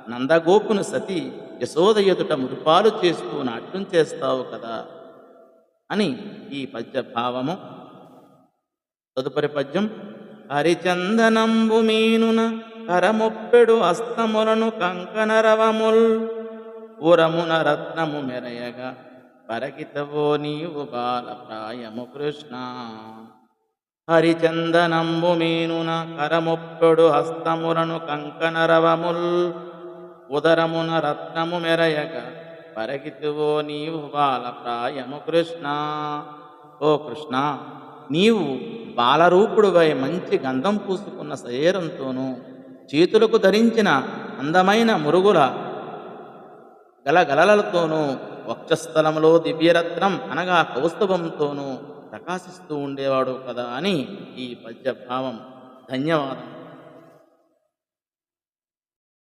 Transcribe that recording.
నందగోపును సతి యశోద ఎదుట మురిపాలు చేస్తూ నాట్యం చేస్తావు కదా అని ఈ పద్య భావము. తదుపరి పద్యం. హరిచందనంబు మీనున కరమొప్పెడు అస్తములను కంకణరవముల్ ఉరమున రత్నము మెరయగా పరగితవో నీవు బాల ప్రాయము కృష్ణ. హరిచందనంబు మీనున కరమొప్పెడు హస్తములను కంకణరవముల్ ఉదరమున రత్నము మెరయగ పరగితువో నీవు బాల ప్రాయము కృష్ణ. ఓ కృష్ణ, నీవు బాలరూపుడువై మంచి గంధం పూసుకున్న శరీరంతోనూ చేతులకు ధరించిన అందమైన మురుగుల గలగలలతోనూ వక్షస్థలంలో దివ్యరత్నం అనగా కౌస్తుభంతోనూ ప్రకాశిస్తూ ఉండేవాడు కదా అని ఈ పద్యభావం. ధన్యవాదం.